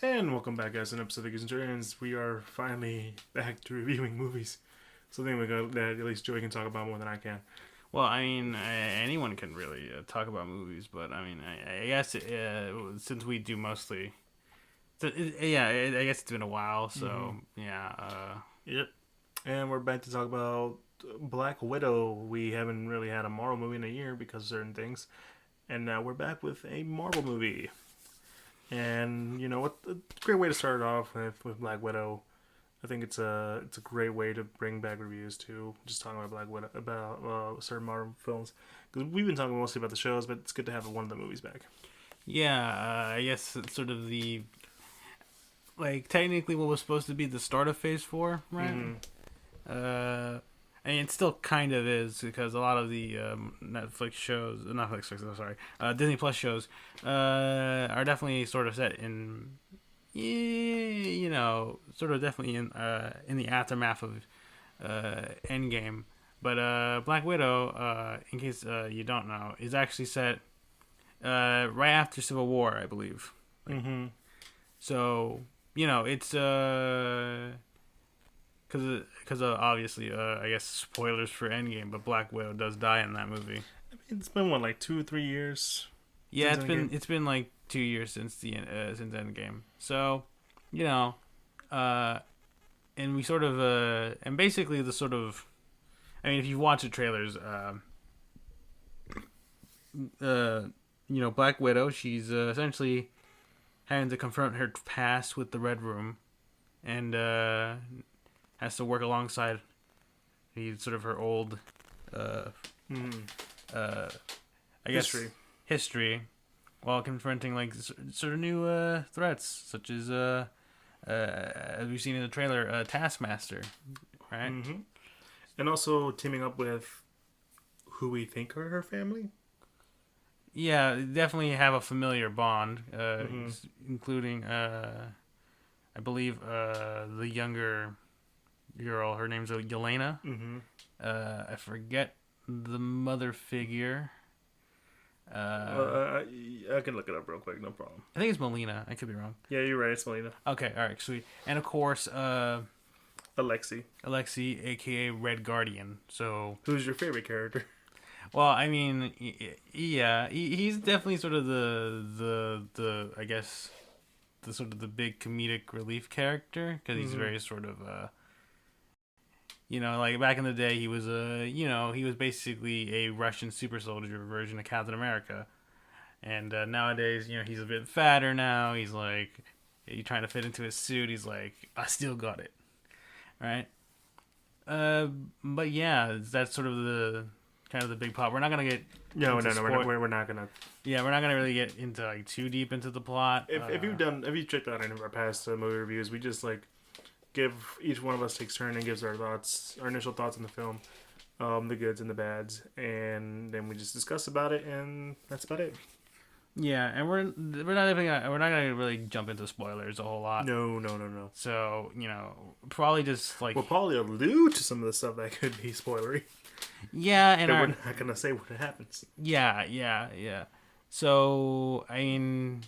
And welcome back, guys, to an episode of the Geek Centurions. We are finally back to reviewing movies. Something that at least Joey can talk about more than I can. Well, I mean, anyone can really talk about movies, but I mean, I guess since we do mostly, I guess it's been a while, so yeah. Yep. And we're back to talk about Black Widow. We haven't really had a Marvel movie in a year because of certain things. And now we're back with a Marvel movie. And you know what? A great way to start it off with Black Widow. I think it's a great way to bring back reviews too. Just talking about Black Widow, about certain Marvel films, because we've been talking mostly about the shows, but it's good to have one of the movies back. Yeah, I guess it's sort of technically what was supposed to be the start of Phase 4, right? I mean, it still kind of is, because a lot of the Netflix shows, not Netflix, I'm sorry, Disney Plus shows are definitely sort of set in, sort of definitely in the aftermath of Endgame. But Black Widow, in case you don't know, is actually set right after Civil War, I believe. So, it's because obviously, I guess spoilers for Endgame, but Black Widow does die in that movie. I mean, it's been like 2-3 years. Yeah, it's been like 2 years since since Endgame. So, and we sort of and basically the sort of, I mean, if you watch the trailers, Black Widow, she's essentially having to confront her past with the Red Room, and has to work alongside sort of her old, I guess, history, while confronting like sort of new threats, such as we've seen in the trailer, Taskmaster, right? And also teaming up with who we think are her family. Yeah, definitely have a familiar bond, including I believe the younger girl. Her name's Yelena. I forget the mother figure. I can look it up real quick, no problem. I think it's Melina. I could be wrong. Yeah, you're right. It's Melina. Okay, all right, sweet. And of course, Alexei, aka Red Guardian. So, who's your favorite character? Well, I mean, yeah, he's definitely sort of the I guess the sort of the big comedic relief character, because he's very sort of like back in the day he was he was basically a Russian super soldier version of Captain America, and nowadays he's a bit fatter now. He's like, you trying to fit into his suit. He's like, I still got it, right? But yeah, that's sort of the kind of the big plot. We're not gonna get no. We're not gonna. Yeah, we're not gonna really get into like too deep into the plot. If you've checked out any of our past movie reviews, we just like give each one of us takes turn and gives our initial thoughts on the film, the goods and the bads, and then we just discuss about it, and that's about it. Yeah, and we're not gonna really jump into spoilers a whole lot. No. So probably just like we'll probably allude to some of the stuff that could be spoilery. Yeah, and we're not gonna say what happens. Yeah. So I mean,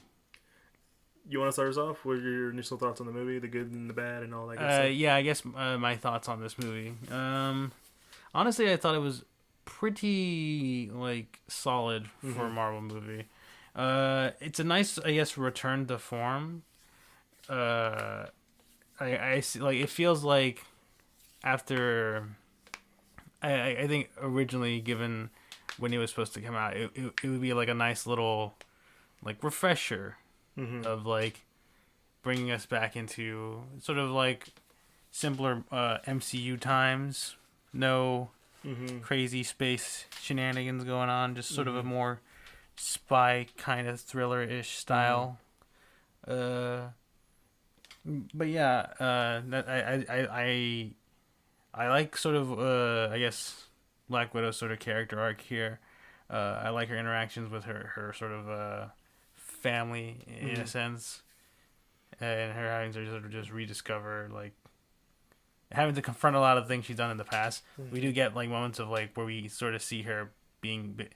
you want to start us off with your initial thoughts on the movie, the good and the bad, and all that good stuff? Yeah, I guess my thoughts on this movie. Honestly, I thought it was pretty like solid for a Marvel movie. It's a nice, I guess, return to form. I see, like, it feels like after. I think originally, given when it was supposed to come out, it would be like a nice little like refresher of like bringing us back into sort of like simpler MCU times. No crazy space shenanigans going on. Just sort of a more spy kind of thriller-ish style. But yeah, I like sort of I guess Black Widow's sort of character arc here. I like her interactions with her sort of family in a sense, and her having to sort of just rediscover, like, having to confront a lot of things she's done in the past. We do get like moments of like where we sort of see her being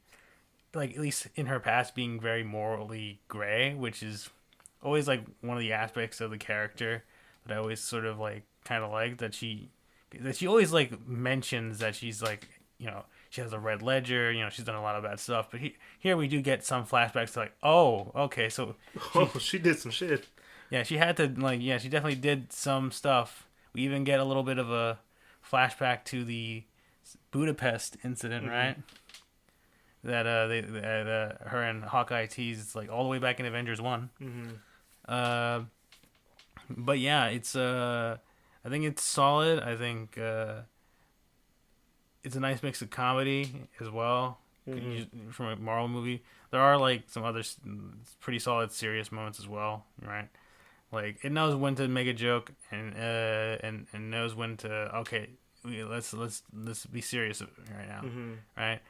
like, at least in her past, being very morally gray, which is always like one of the aspects of the character that I always sort of like kind of like that she always like mentions that she's like, you know, she has a red ledger, you know, she's done a lot of bad stuff, but here we do get some flashbacks to like, oh, okay, so Oh, she did some shit. yeah, she had to like, yeah, she definitely did some stuff. We even get a little bit of a flashback to the Budapest incident, right? That her and Hawkeye teased like all the way back in Avengers 1. Uh, but yeah, it's I think it's solid. I think it's a nice mix of comedy as well from a Marvel movie. There are like some other pretty solid serious moments as well, right? Like it knows when to make a joke and knows when to okay, let's be serious right now, right?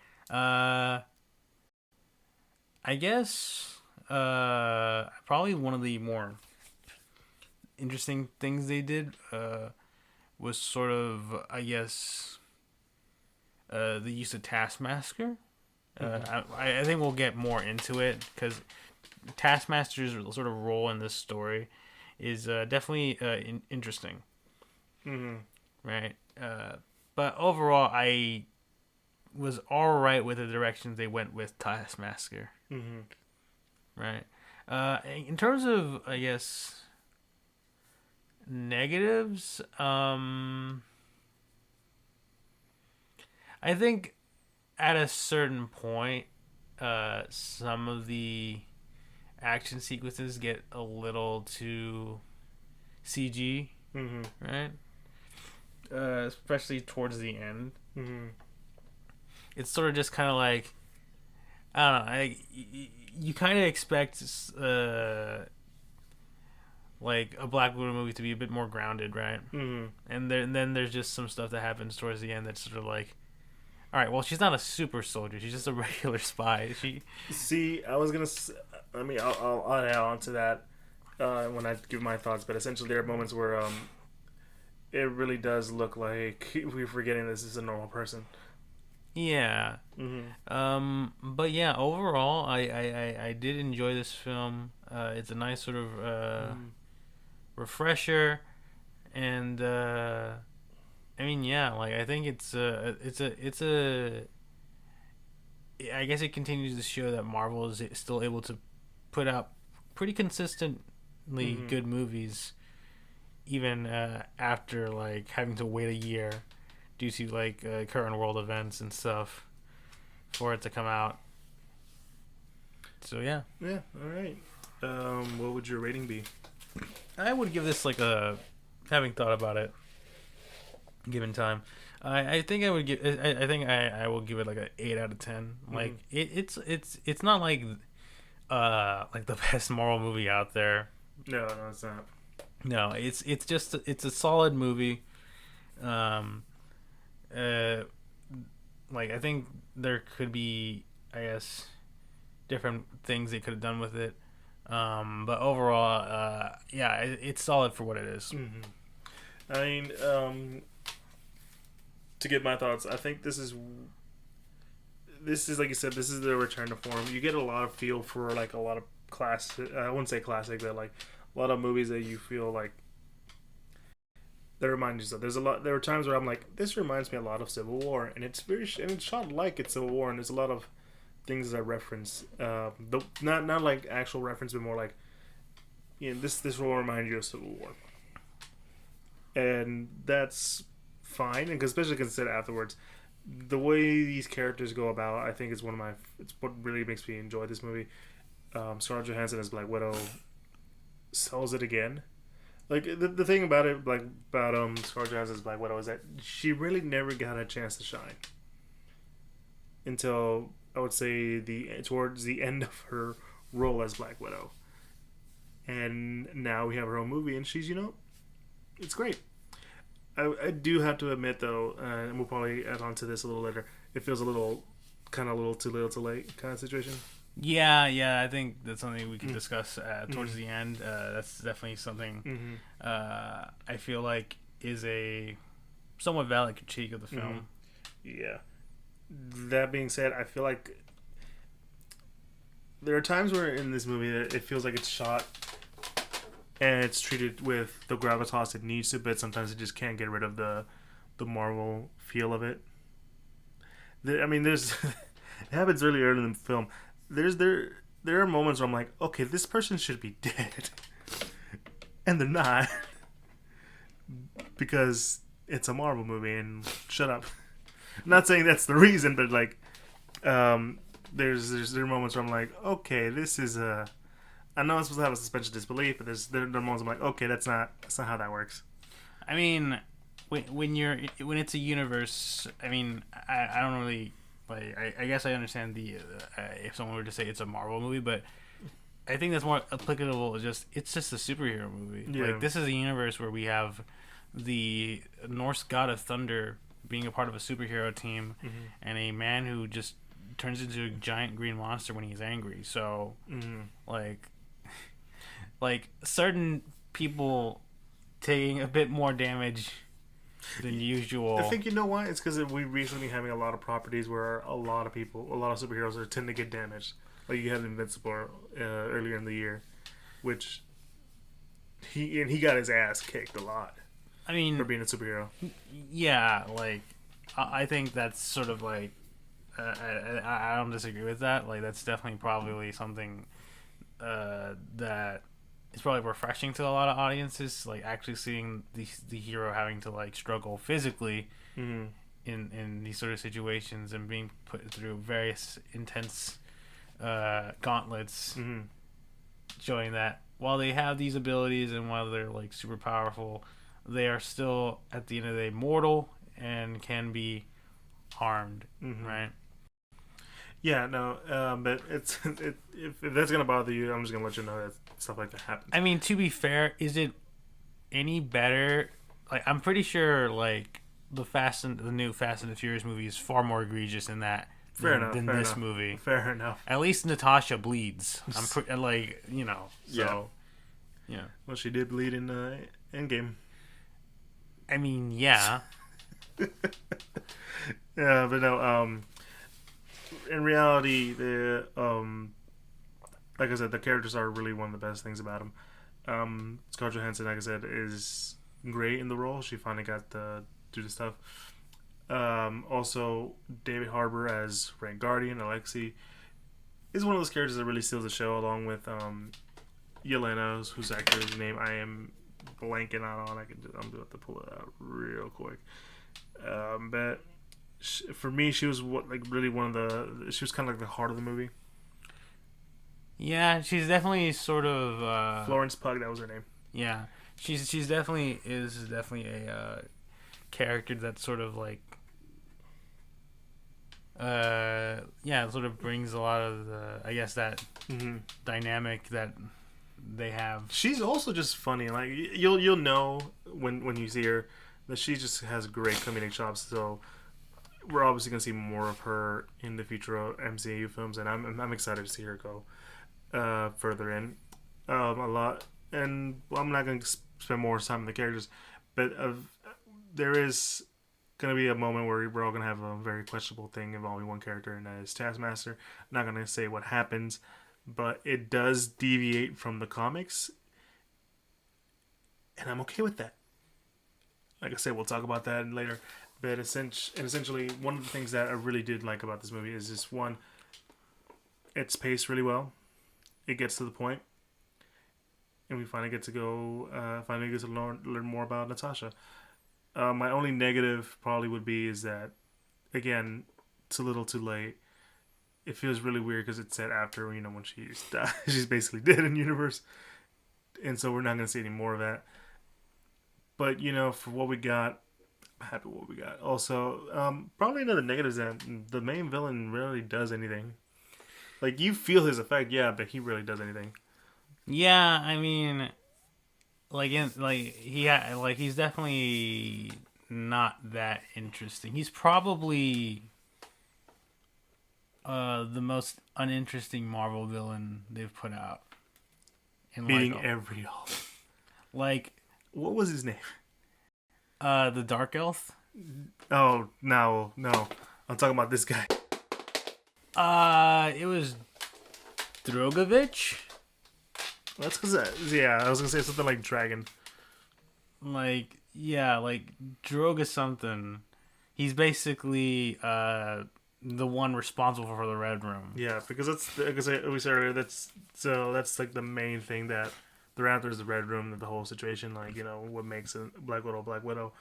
I guess probably one of the more interesting things they did was sort of, I guess, the use of Taskmaster. I think we'll get more into it because Taskmaster's sort of role in this story is definitely interesting. Right? But overall, I was all right with the directions they went with Taskmaster. Right? In terms of, I guess, negatives, I think at a certain point, some of the action sequences get a little too CG, right? Especially towards the end. It's sort of just kind of like, I don't know, you kind of expect like a Black Widow movie to be a bit more grounded, right? And then there's just some stuff that happens towards the end that's sort of like, all right, well, she's not a super soldier. She's just a regular spy. See, I was gonna. I'll add on to that when I give my thoughts. But essentially, there are moments where it really does look like we're forgetting this is a normal person. Yeah. But yeah, overall, I did enjoy this film. It's a nice sort of refresher, and I mean, yeah, like I think it's a. I guess it continues to show that Marvel is still able to put out pretty consistently good movies, even after like having to wait a year due to like current world events and stuff for it to come out. So yeah. Yeah. All right. What would your rating be? I would give this like a, having thought about it, given time, I think I would give. I think I will give it like an 8 out of 10. Like it's not like the best Marvel movie out there. No, it's not. No, it's just it's a solid movie. Like I think there could be, I guess, different things they could have done with it. But overall, yeah, it's solid for what it is. I mean, to get my thoughts, I think this is like you said, this is the return to form. You get a lot of feel for like a lot of classic. I wouldn't say classic, but like a lot of movies that you feel like that remind you of. There were times where I'm like, this reminds me a lot of Civil War, and it's shot like it's Civil War, and there's a lot of things that reference. Not like actual reference, but more like, you know, this will remind you of Civil War, and that's fine. And especially consider afterwards, the way these characters go about, I think it's what really makes me enjoy this movie. Scarlett Johansson as Black Widow sells it again. Like the thing about it, like about Scarlett Johansson as Black Widow, is that she really never got a chance to shine until I would say towards the end of her role as Black Widow, and now we have her own movie, and she's it's great. I do have to admit though, and we'll probably add on to this a little later. It feels a little too little too late kind of situation. Yeah, I think that's something we can discuss towards the end. That's definitely something I feel like is a somewhat valid critique of the film. Yeah. That being said, I feel like there are times where in this movie that it feels like it's shot and it's treated with the gravitas it needs to, but sometimes it just can't get rid of the Marvel feel of it. I mean, there's it happens really early in the film. There are moments where I'm like, okay, this person should be dead, and they're not because it's a Marvel movie. And shut up. I'm not saying that's the reason, but like, there are moments where I'm like, okay, this is a. I know I'm supposed to have a suspension of disbelief, but there are moments I'm like, okay, that's not how that works. I mean, when it's a universe, I mean, I don't really like. I guess I understand the if someone were to say it's a Marvel movie, but I think that's more applicable. It's just a superhero movie. Yeah. Like, this is a universe where we have the Norse god of thunder being a part of a superhero team, and a man who just turns into a giant green monster when he's angry. So, like certain people taking a bit more damage than usual. I think, you know why? It's because we recently having a lot of properties where a lot of superheroes tend to get damaged. Like, you had Invincible earlier in the year, which he got his ass kicked a lot. I mean, for being a superhero. Yeah, like I think that's sort of like I don't disagree with that. Like, that's definitely probably something that is probably refreshing to a lot of audiences. Like, actually seeing the hero having to like struggle physically in these sort of situations and being put through various intense gauntlets, showing that while they have these abilities and while they're like super powerful, they are still at the end of the day mortal and can be harmed, right? Yeah, no, but if that's gonna bother you, I'm just gonna let you know that stuff like that happens. I mean, to be fair, is it any better? Like, I'm pretty sure like the new Fast and the Furious movie is far more egregious than that. Than this movie. Fair enough. At least Natasha bleeds. Like, you know. So, yeah. Well, she did bleed in Endgame. I mean, yeah. Yeah, but no. In reality, the like I said, the characters are really one of the best things about them. Scarlett Johansson, like I said, is great in the role. She finally got to do the stuff. Also, David Harbour as Red Guardian, Alexei, is one of those characters that really steals the show, along with Yelena, whose actor's name I am blanking out on. I'm going to pull it out real quick. But for me, she was really one of she was kind of like the heart of the movie. Yeah, she's definitely sort of Florence Pugh, that was her name. Yeah, she's definitely a character that sort of like sort of brings a lot of the, I guess, that dynamic that they have. She's also just funny. Like, you'll know when you see her that she just has great comedic chops. So we're obviously gonna see more of her in the future MCU films, and I'm excited to see her go further in a lot. And I'm not gonna spend more time on the characters, but there is gonna be a moment where we're all gonna have a very questionable thing involving one character, and that is Taskmaster. I'm not gonna say what happens, but it does deviate from the comics, and I'm okay with that. Like I said, we'll talk about that later. But essentially, one of the things that I really did like about this movie is just one, it's paced really well. It gets to the point, and we finally get to learn more about Natasha. My only negative probably would be is that, again, it's a little too late. It feels really weird because it's set after, when she's died. She's basically dead in universe, and so we're not going to see any more of that. But for what we got, I'm happy with what we got. Also, probably another negative is that the main villain rarely does anything. Like, you feel his effect, yeah, but he really does anything. Yeah, I mean, he's definitely not that interesting. He's probably the most uninteresting Marvel villain they've put out. Beating every all. Like, what was his name? The Dark Elf. Oh no! I'm talking about this guy. It was Drogovich. That's because yeah, I was gonna say something like dragon. Like yeah, like Droga something. He's basically the one responsible for the Red Room. Yeah, because that's because we said earlier that's like the main thing that the Raptors, the Red Room, the whole situation, like what makes a Black Widow Black Widow.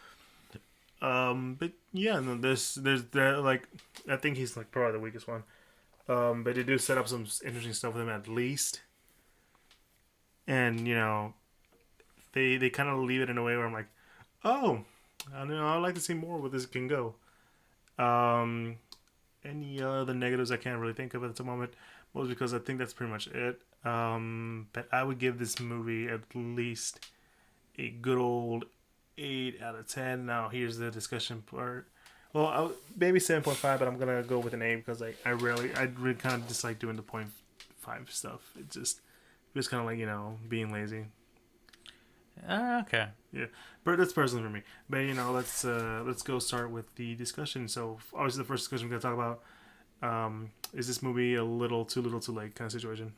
But yeah, no, there's that like I think he's like probably the weakest one. But they do set up some interesting stuff with him at least, and they kind of leave it in a way where I'm like, oh, I don't know, I'd like to see more where this can go. Um, any other negatives I can't really think of at the moment, mostly because I think that's pretty much it. But I would give this movie at least a good old 8 out of 10. Now here's the discussion part. Well, maybe 7.5, but I'm gonna go with an 8 because I really kind of dislike doing the point .5 stuff. It's kind of like being lazy. Okay. Yeah, but that's personally for me. But let's go start with the discussion. So obviously the first discussion we're gonna talk about is this movie a little too late kind of situation.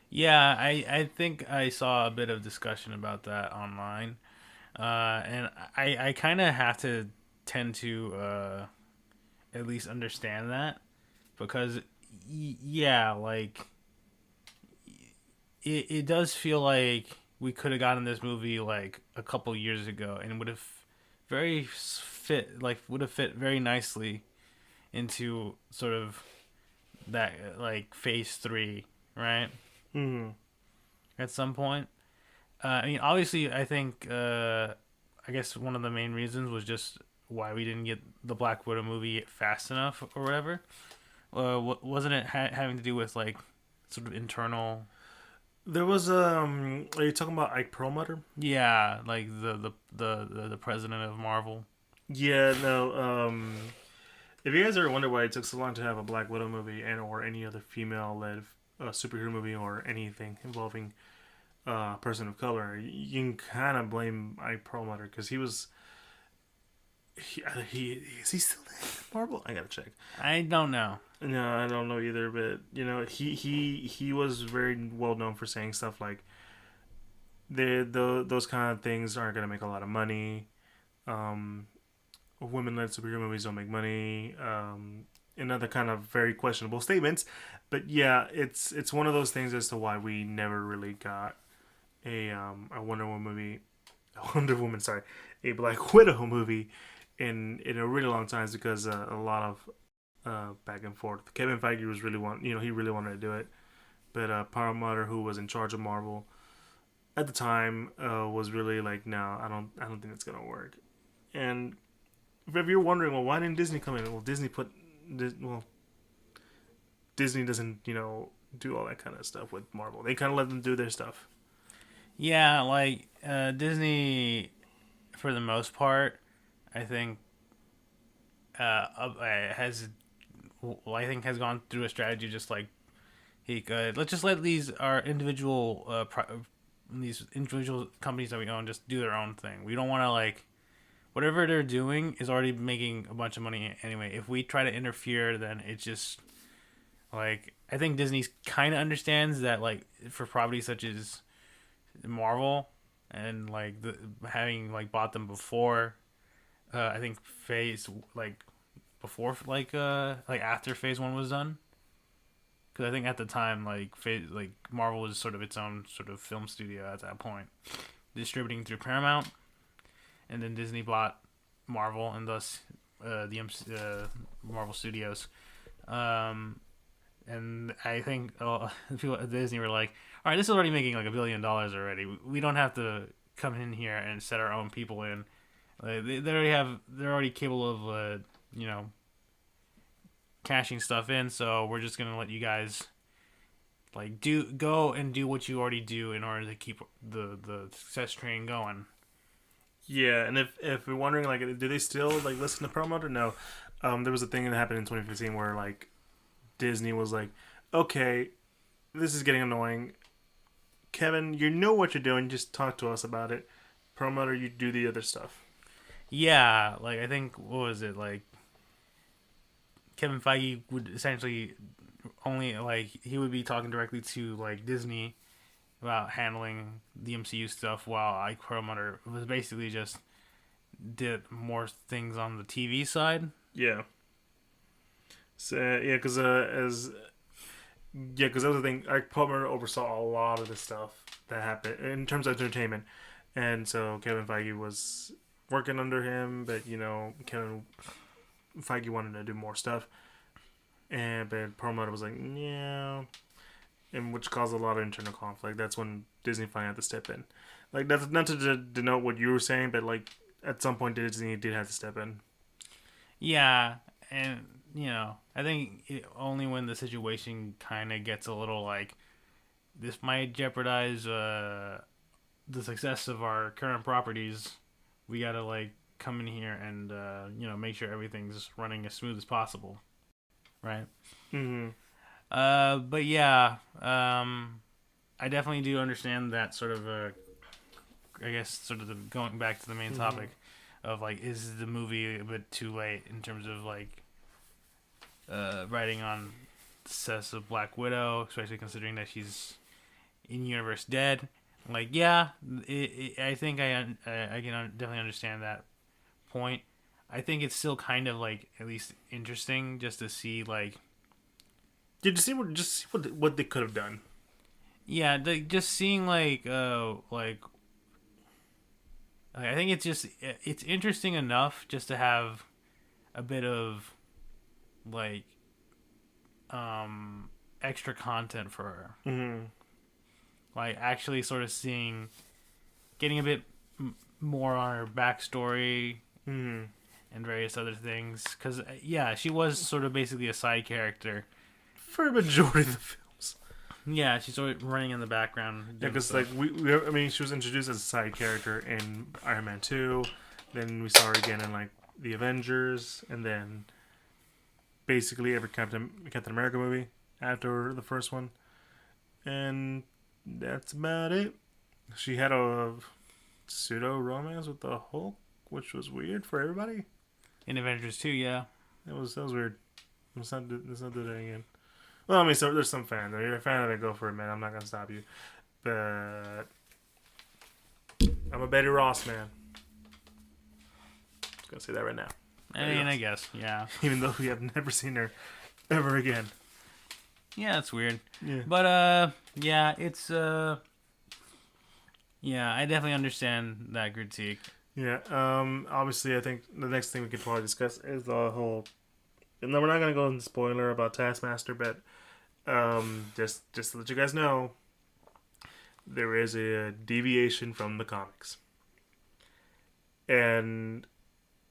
Yeah, I think I saw a bit of discussion about that online, and I kind of have to tend to at least understand that because yeah, like it does feel like we could have gotten this movie like a couple years ago and would have fit very nicely into sort of that like phase 3, right? Mm-hmm. At some point. I mean, obviously, I think I guess one of the main reasons was just why we didn't get the Black Widow movie fast enough or whatever. Wasn't it having to do with like sort of internal? There was are you talking about Ike Perlmutter? Yeah, like the president of Marvel. Yeah, no. If you guys ever wonder why it took so long to have a Black Widow movie and or any other female-led superhero movie or anything involving a person of color, you can kind of blame Ike Perlmutter because he is he still in Marvel? I gotta check. I don't know. No, I don't know either. But he was very well known for saying stuff like those kind of things aren't gonna make a lot of money. Um, Women-led superhero movies don't make money. And other kind of very questionable statements. But yeah, it's one of those things as to why we never really got a Wonder Woman movie, sorry, a Black Widow movie in a really long time is because a lot of back and forth. Kevin Feige was he really wanted to do it, but Perlmutter, who was in charge of Marvel at the time, was really like, no, I don't think it's gonna work. And if you're wondering, well, why didn't Disney come in? Well, Disney doesn't do all that kind of stuff with Marvel. They kind of let them do their stuff. Yeah, like Disney, for the most part, I think has has gone through a strategy just like let's just let these our individual these individual companies that we own just do their own thing. We don't want to like whatever they're doing is already making a bunch of money anyway. If we try to interfere, then it's just like I think Disney kind of understands that like for properties such as Marvel and like having like bought them before I think phase like before like after phase 1 was done, because I think at the time like Marvel was sort of its own sort of film studio at that point, distributing through Paramount, and then Disney bought Marvel and thus the Marvel Studios. And I think people at Disney were like, all right, this is already making like $1 billion already. We don't have to come in here and set our own people in. They're already capable of cashing stuff in, so we're just gonna let you guys like go and do what you already do in order to keep the success train going. Yeah, and if you're wondering, like, do they still like listen to Perlmutter? No. There was a thing that happened in 2015 where like Disney was like, okay, this is getting annoying. Kevin, you know what you're doing. Just talk to us about it. Perlmutter, you do the other stuff. Yeah, like I think what was it like? Kevin Feige would essentially only like he would be talking directly to like Disney, about handling the MCU stuff, while Ike Perlmutter was basically just did more things on the TV side. Yeah. So yeah, because that was the thing. Ike Palmer oversaw a lot of the stuff that happened in terms of entertainment, and so Kevin Feige was working under him, but Kevin Feige wanted to do more stuff, and but Perlmutter was like, yeah, and which caused a lot of internal conflict. That's when Disney finally had to step in. Like that's not to denote what you were saying, but like at some point Disney did have to step in. Yeah, and I think only when the situation kind of gets a little like this might jeopardize the success of our current properties, we gotta like come in here and make sure everything's running as smooth as possible, right? Mm-hmm. But yeah, I definitely do understand that sort of I guess sort of going back to the main topic of like, is the movie a bit too late in terms of like writing on the success of Black Widow, especially considering that she's in universe dead. Like, yeah, I think I can definitely understand that point. I think it's still kind of like at least interesting just to see like, Did you see what they could have done? yeah, just seeing like I think it's interesting enough just to have a bit of like extra content for her. Mm-hmm. Like actually sort of getting a bit more on her backstory Mm-hmm. and various other things. Because yeah, she was sort of basically a side character For a majority of the films. Yeah, she's sort of running in the background. Yeah, because like I mean, she was introduced as a side character in Iron Man 2. Then we saw her again in like the Avengers, and then basically every Captain America movie after the first one, and that's about it. She had a pseudo romance with the Hulk, which was weird for everybody. In Avengers 2, yeah. That was weird. Let's not do that again. Well, I mean, so there's some fans. If you're a fan of it, go for it, man. I'm not gonna stop you, but I'm a Betty Ross man. Just gonna say that right now. I mean, I guess, yeah. Even though we have never seen her ever again. Yeah, it's weird. Yeah. But yeah, it's yeah, I definitely understand that critique. Yeah. Obviously, I think the next thing we could probably discuss is the whole. No, we're not gonna go into spoiler about Taskmaster, but just to let you guys know, there is a deviation from the comics, and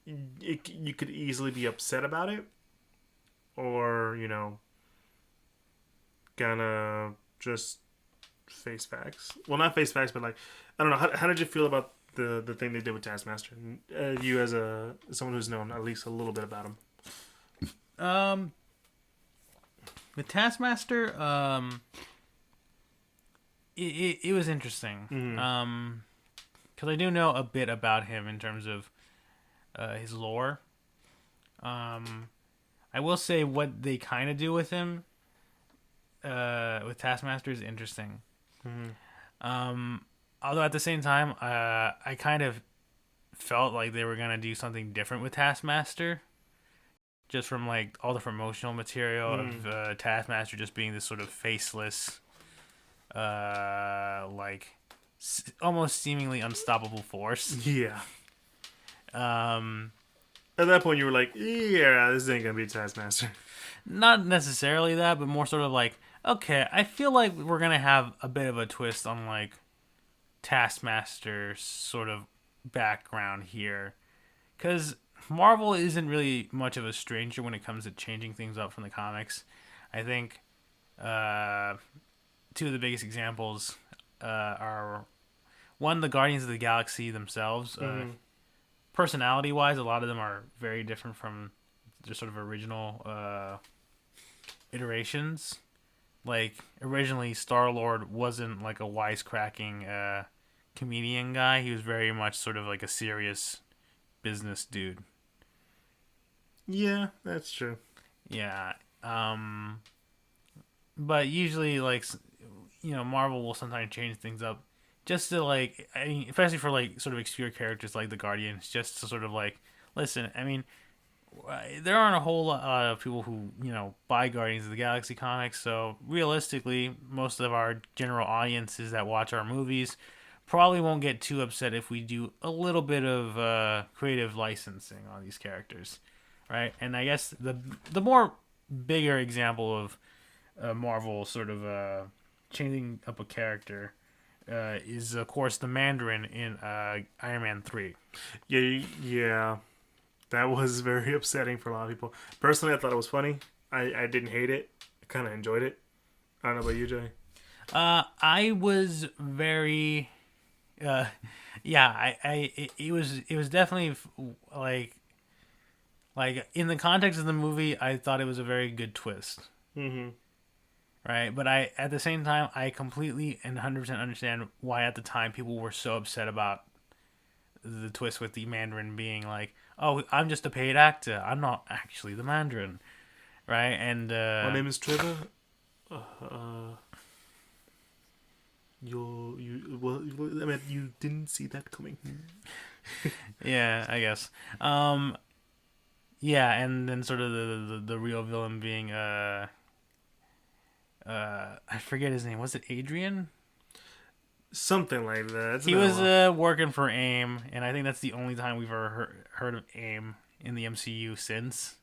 you could easily be upset about it, or kind of just face facts. Well, not face facts, but like, I don't know. How did you feel about the thing they did with Taskmaster? You as someone who's known at least a little bit about him. With Taskmaster, it was interesting. Mm-hmm. Because I do know a bit about him in terms of his lore. I will say what they kind of do with him, with Taskmaster, is interesting. Mm-hmm. Although at the same time, I kind of felt like they were gonna do something different with Taskmaster. Just from like all the promotional material of Taskmaster just being this sort of faceless, like almost seemingly unstoppable force. Yeah. At that point, you were like, "Yeah, this ain't gonna be Taskmaster." Not necessarily that, but more sort of like, okay, I feel like we're gonna have a bit of a twist on like Taskmaster's sort of background here, because Marvel isn't really much of a stranger when it comes to changing things up from the comics. I think two of the biggest examples are one, the Guardians of the Galaxy themselves. Mm-hmm. Personality-wise, a lot of them are very different from their sort of original iterations. Like, originally, Star-Lord wasn't like a wisecracking comedian guy. He was very much sort of like a serious business dude. Yeah, that's true. Yeah. But usually, like, Marvel will sometimes change things up just to like, I mean, especially for like sort of obscure characters like the Guardians, just to sort of like, listen, I mean, there aren't a whole lot of people who buy Guardians of the Galaxy comics, so realistically, most of our general audiences that watch our movies probably won't get too upset if we do a little bit of creative licensing on these characters, right? And I guess the more bigger example of Marvel sort of changing up a character is of course the Mandarin in Iron Man 3. Yeah. That was very upsetting for a lot of people. Personally, I thought it was funny. I didn't hate it. I kind of enjoyed it. I don't know about you, Jay. I was very, yeah. It was definitely like in the context of the movie, I thought it was a very good twist. Mm-hmm. Right, but at the same time, I completely and 100% understand why at the time people were so upset about the twist with the Mandarin being like, "Oh, I'm just a paid actor. I'm not actually the Mandarin," right? And my name is Trevor. I mean, you didn't see that coming. yeah, I guess. Yeah, and then sort of the real villain being I forget his name. Was it Adrian? Something like that. He was working for AIM, and I think that's the only time we've ever heard of AIM in the MCU since.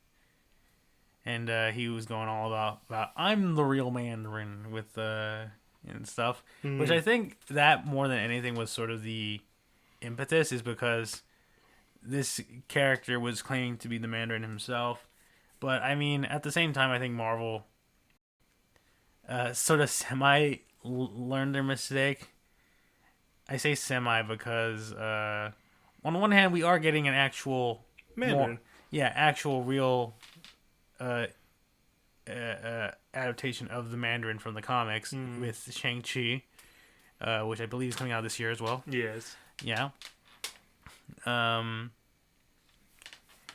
And he was going all about I'm the real Mandarin with and stuff, which I think that more than anything was sort of the impetus, is because this character was claiming to be the Mandarin himself. But I mean, at the same time, I think Marvel sort of semi learned their mistake. I say semi because on one hand we are getting an actual Mandarin. Actual real adaptation of the Mandarin from the comics with Shang-Chi, which I believe is coming out this year as well. Yes. Yeah.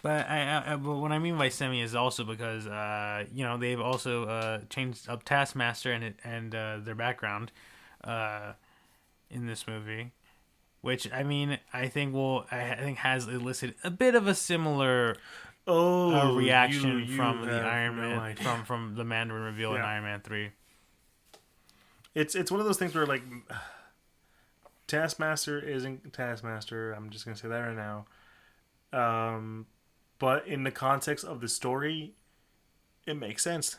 But but what I mean by semi is also because they've also changed up Taskmaster and their background in this movie, which I mean I think has elicited a bit of a similar reaction from the Iron Man from the Mandarin reveal in Iron Man 3. It's one of those things where like Taskmaster isn't Taskmaster. I'm just gonna say that right now. But in the context of the story, it makes sense.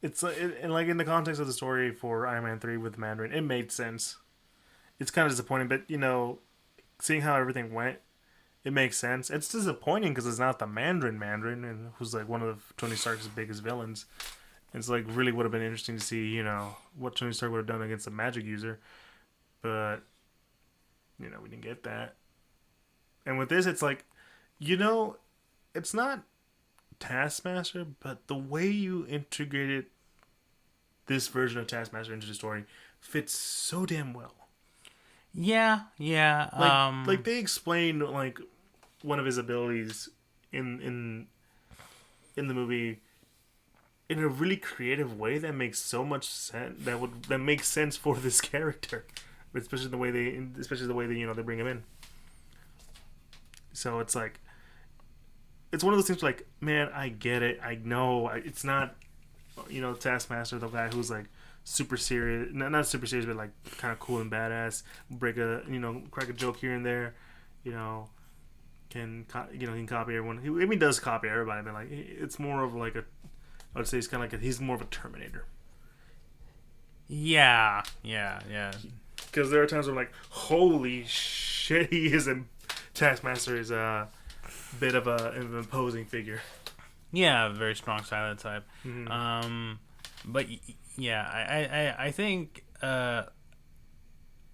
It's like in the context of the story for Iron Man 3 with Mandarin, it made sense. It's kind of disappointing, but seeing how everything went, it makes sense. It's disappointing because it's not the Mandarin, and who's like one of Tony Stark's biggest villains. It's like really would have been interesting to see, what Tony Stark would have done against a magic user, but we didn't get that. And with this, it's like, it's not Taskmaster, but the way you integrated this version of Taskmaster into the story fits so damn well. Yeah. Like they explain like one of his abilities in the movie in a really creative way that makes so much sense. That makes sense for this character, especially the way they they bring him in. So it's like, it's one of those things like, man, I get it. I know it's not, Taskmaster, the guy who's like super serious, not super serious, but like kind of cool and badass. Crack a joke here and there. He can copy everyone. He does copy everybody, but like it's more of like I would say he's more of a Terminator. Yeah. Because there are times where I'm like, holy shit, he is a Taskmaster is a bit of an imposing figure. Yeah, a very strong silent type. Mm-hmm. But yeah, I think I'm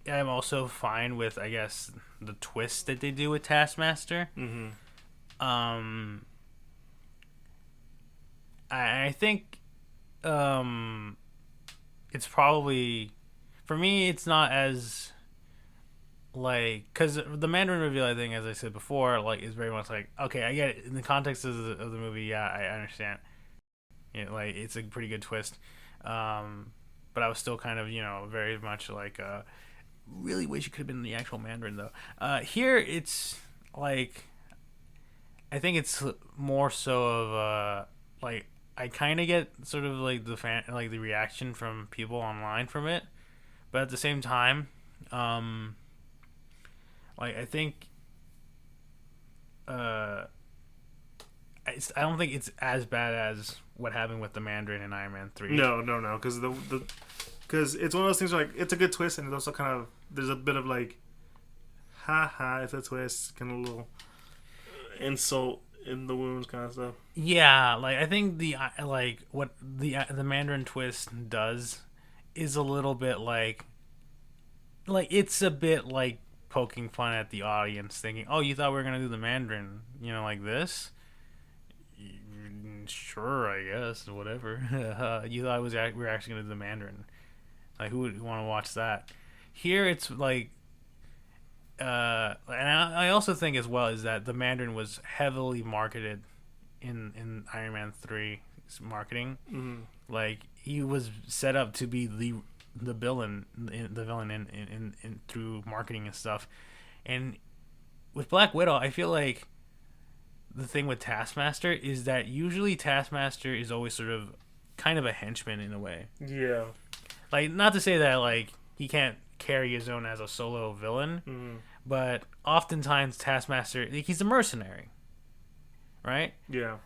also fine with, I guess, the twist that they do with Taskmaster. Mm-hmm. I think it's probably, for me, it's not as like, because the Mandarin reveal, I think, as I said before, like, is very much like, okay, I get it in the context of the movie. Yeah, I understand. Like, it's a pretty good twist. but I was still kind of very much like really wish it could have been the actual Mandarin though. Here it's like I think it's more so of like I kind of get sort of like the reaction from people online from it, but at the same time, um, like I think uh, I don't think it's as bad as what happened with the Mandarin in Iron Man 3. No, because because it's one of those things where, like, it's a good twist, and it's also kind of there's a bit of like, ha ha, it's a twist, kind of a little insult in the wounds kind of stuff. Yeah, like I think the like what the Mandarin twist does is a little bit like it's a bit like poking fun at the audience, thinking, "Oh, you thought we were gonna do the Mandarin, like this? Sure, I guess, whatever. You thought we were actually gonna do the Mandarin? Like, who would want to watch that?" Here, it's like, and I also think as well is that the Mandarin was heavily marketed in Iron Man 3's marketing. Mm-hmm. Like, he was set up to be the villain in through marketing and stuff. And with Black Widow, I feel like the thing with Taskmaster is that usually Taskmaster is always sort of kind of a henchman in a way. Yeah. Like, not to say that like he can't carry his own as a solo villain, but oftentimes Taskmaster, he's a mercenary, right? Yeah.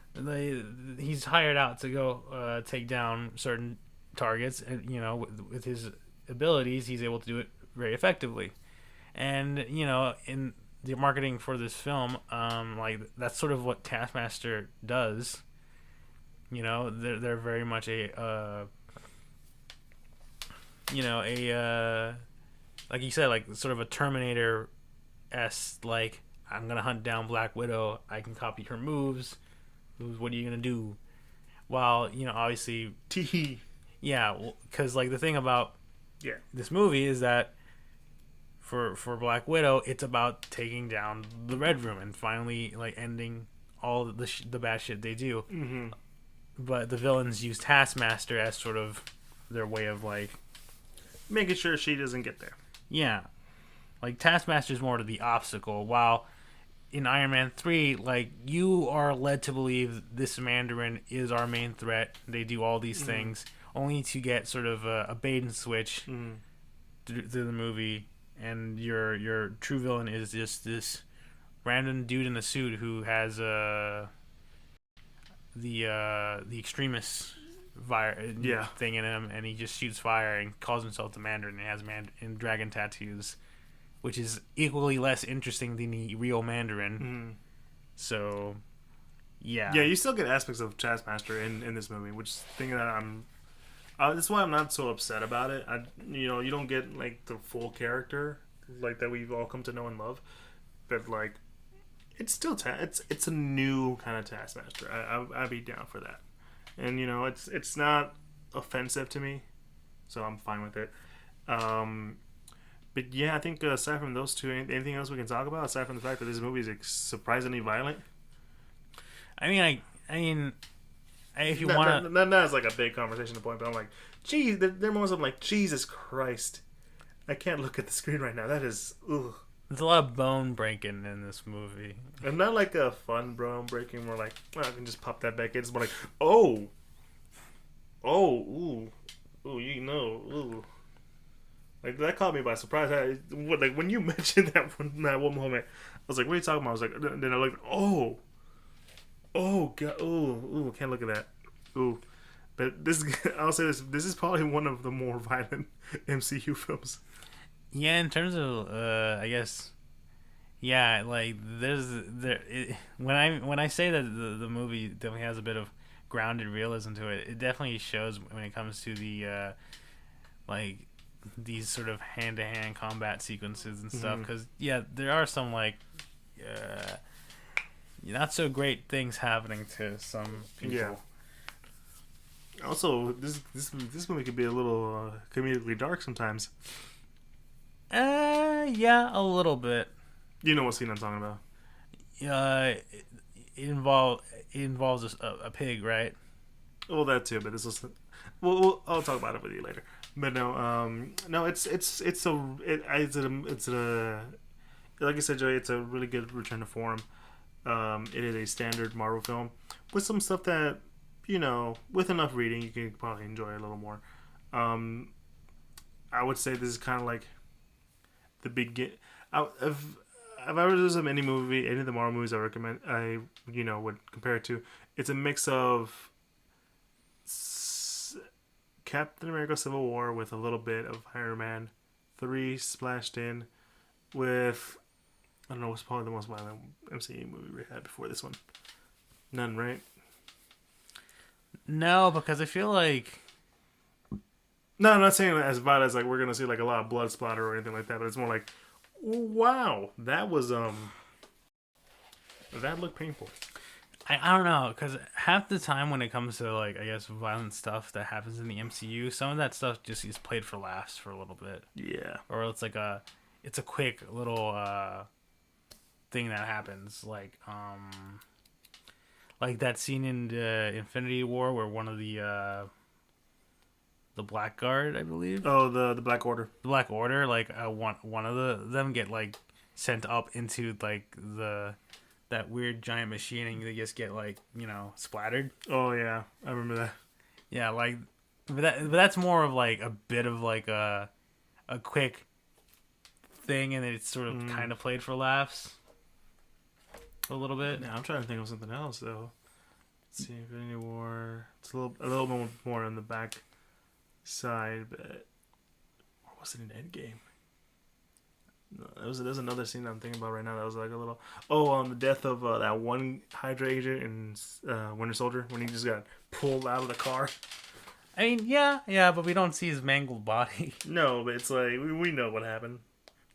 He's hired out to go take down certain targets, and with his abilities, he's able to do it very effectively. And in the marketing for this film, like that's sort of what Taskmaster does. They're very much a like you said, like sort of a Terminator-esque, like, I'm gonna hunt down Black Widow, I can copy her moves, what are you gonna do? While obviously, Tee. yeah, because like the thing about this movie is that for Black Widow, it's about taking down the Red Room and finally like ending all the bad shit they do. Mm-hmm. But the villains use Taskmaster as sort of their way of like making sure she doesn't get there. Yeah, like Taskmaster's more to the obstacle, while in Iron Man 3, like, you are led to believe this Mandarin is our main threat. They do all these things, only to get sort of a bait and switch through the movie, and your true villain is just this random dude in a suit who has the extremist thing in him, and he just shoots fire and calls himself the Mandarin and has and dragon tattoos, which is equally less interesting than the real Mandarin. So, yeah. Yeah, you still get aspects of Taskmaster in this movie, which is the thing that that's why I'm not so upset about it. You don't get like the full character like that we've all come to know and love, but like it's still it's a new kind of Taskmaster. I'd be down for that, and it's not offensive to me, so I'm fine with it. But yeah, I think aside from those two, anything else we can talk about aside from the fact that this movie is surprisingly violent? I mean, if you want to, not as like a big conversation point, but I'm like, geez, there are moments I'm like, Jesus Christ, I can't look at the screen right now. That is, ugh. There's a lot of bone breaking in this movie, and not like a fun bone breaking where like, well, I can just pop that back in. It's more like, ooh, ooh. Like, that caught me by surprise. Like, when you mentioned that one moment, I was like, what are you talking about? I was like, then I looked, oh, God, ooh, can't look at that. Ooh. But I'll say this is probably one of the more violent MCU films. Yeah, in terms of, I guess, yeah, like, when I say that the movie definitely has a bit of grounded realism to it, it definitely shows when it comes to the, like, these sort of hand-to-hand combat sequences and stuff, because there are some like not so great things happening to some people. Yeah. Also, this movie could be a little comedically dark sometimes. Yeah, a little bit. You know what scene I'm talking about? It involves a pig, right? Well, that too, but this was. I'll talk about it with you later. But no, no, it's a like I said, Joey, it's a really good return to form. It is a standard Marvel film with some stuff that, with enough reading, you can probably enjoy a little more. Um, I would say this is kind of like the begin. If I were to lose any movie, any of the Marvel movies I recommend, I would compare it to. It's a mix of Captain America: Civil War with a little bit of Iron Man 3 splashed in with, I don't know, what's probably the most violent MCU movie we had before this one. None, right? No, because I feel like No, I'm not saying as violent as like we're gonna see like a lot of blood splatter or anything like that, but it's more like, wow, that looked painful. I don't know, because half the time when it comes to like I guess violent stuff that happens in the MCU, some of that stuff just is played for laughs for a little bit, Yeah. or it's a quick little thing that happens, like that scene in the Infinity War where one of the Black Guard, I believe, Oh, the Black Order. the Black Order, like one of them get like sent up into like that weird giant machine, and they just get like splattered. Oh yeah, I remember that. Yeah, like but that's more of like a bit of like a quick thing, and it's sort of kind of played for laughs a little bit. Now I'm trying to think of something else though. Let's see, Infinity War. It's a little bit more on the back side, but or was it an Endgame? No, there's another scene I'm thinking about right now that was like a little. Oh, on the death of that one Hydra agent in Winter Soldier when he just got pulled out of the car. I mean, yeah, but we don't see his mangled body. No, but it's like we know what happened.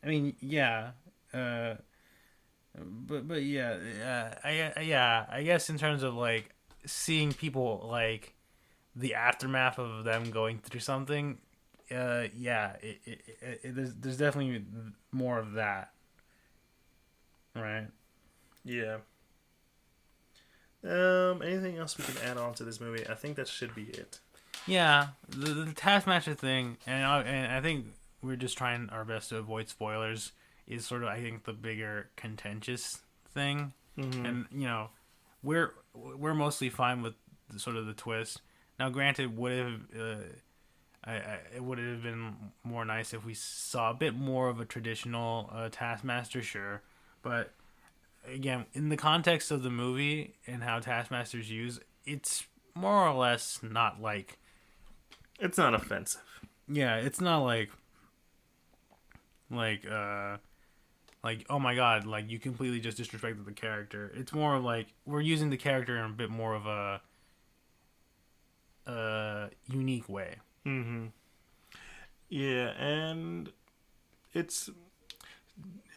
I mean, yeah, but I guess in terms of like seeing people like the aftermath of them going through something, there's definitely more of that, right? Yeah. Anything else we can add on to this movie? I think that should be it. Yeah, the Taskmaster thing, and I think we're just trying our best to avoid spoilers. Is sort of I think the bigger contentious thing, and we're mostly fine with sort of the twist. Now, granted, it would have been more nice if we saw a bit more of a traditional Taskmaster, sure, but again, in the context of the movie and how Taskmaster's used, it's more or less not like. It's not offensive. Yeah, it's not like oh my god, like you completely just disrespected the character. It's more of like we're using the character in a bit more of a unique way. Mm-hmm. Yeah, and it's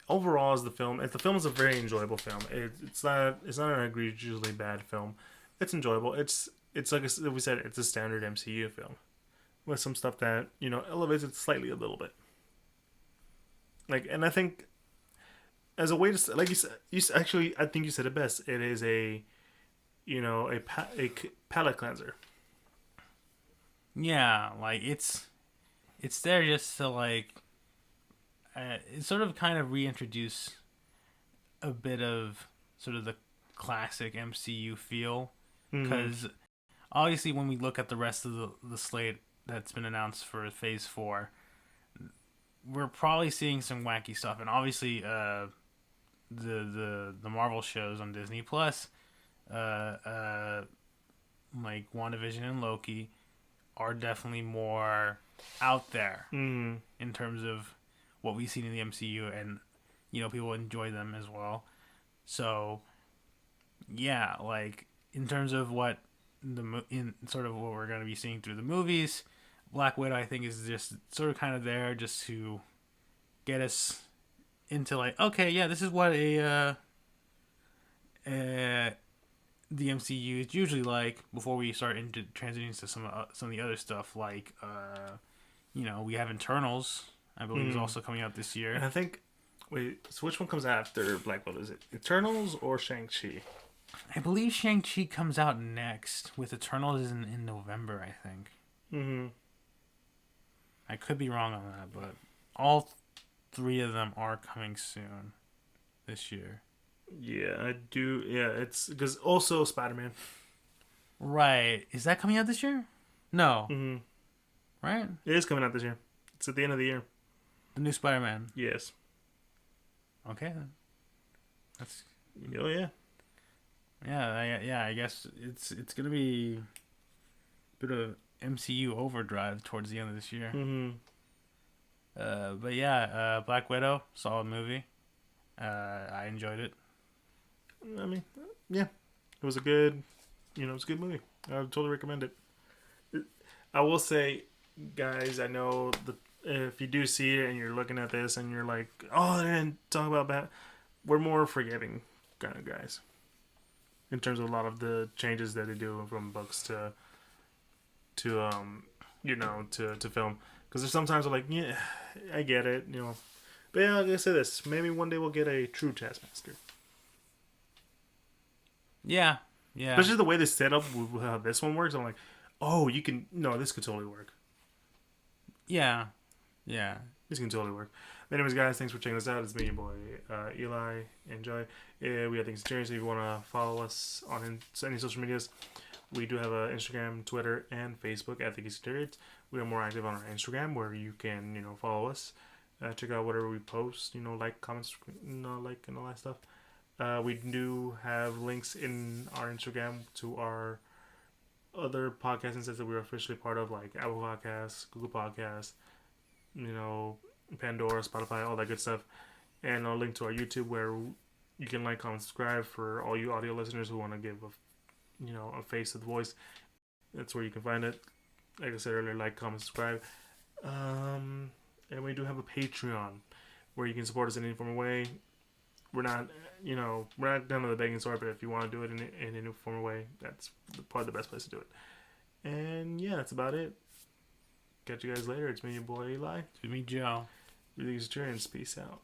overall as the film. The film is a very enjoyable film. It's not an egregiously bad film. It's enjoyable. It's like we said. It's a standard MCU film with some stuff that elevates it slightly a little bit. Like, and I think as a way to, like you said, actually, I think you said it best. It is a palate cleanser. Yeah, like it's there just to like it sort of kind of reintroduce a bit of sort of the classic MCU feel, because obviously when we look at the rest of the slate that's been announced for Phase 4, we're probably seeing some wacky stuff, and obviously the Marvel shows on Disney Plus, like WandaVision and Loki, are definitely more out there in terms of what we've seen in the MCU, and people enjoy them as well. So yeah, like in terms of what in sort of what we're going to be seeing through the movies, Black Widow I think is just sort of kind of there just to get us into like, okay, yeah, this is what the MCU is usually like before we start into transitioning to some of the other stuff, like we have Eternals, I believe, is also coming out this year. And I think, wait, so which one comes after Black Widow? Is it Eternals or Shang-Chi? I believe Shang-Chi comes out next, with Eternals in November, I think. I could be wrong on that, but all three of them are coming soon this year. Yeah, I do. Yeah, it's because also Spider-Man. Right. Is that coming out this year? No. Mm-hmm. Right? It is coming out this year. It's at the end of the year. The new Spider-Man. Yes. Okay then. That's Oh yeah. yeah. I guess it's gonna be a bit of MCU overdrive towards the end of this year. Mm-hmm. But yeah, Black Widow, solid movie. I enjoyed it. I mean, yeah, it was a good, it was a good movie. I would totally recommend it. I will say, guys, I know if you do see it and you're looking at this and you're like, oh, they didn't talk about that. We're more forgiving kind of guys in terms of a lot of the changes that they do from books to film. Because there's sometimes I'm like, yeah, I get it, But yeah, like I say this, maybe one day we'll get a true Taskmaster. Yeah. Especially the way they set up how this one works. I'm like, oh, this could totally work. Yeah. This can totally work. Anyways, guys, thanks for checking us out. It's me, your boy, Eli. Enjoy. We are Geek Centurions. If you want to follow us on any social medias, we do have Instagram, Twitter, and Facebook at the Geek Centurions. We are more active on our Instagram, where you can, follow us. Check out whatever we post, like, comments, like, and all that stuff. We do have links in our Instagram to our other podcast instances that we're officially part of, like Apple Podcasts, Google Podcasts, Pandora, Spotify, all that good stuff. And I'll link to our YouTube where you can like, comment, subscribe for all you audio listeners who want to give a face to the voice. That's where you can find it. Like I said earlier, like, comment, subscribe. And we do have a Patreon where you can support us in any form of way. We're not down to the begging sort, but if you want to do it in any form of way, that's probably the best place to do it. And yeah, that's about it. Catch you guys later. It's me, your boy Eli. It's me, Joe. We're the Geek Centurions. Peace out.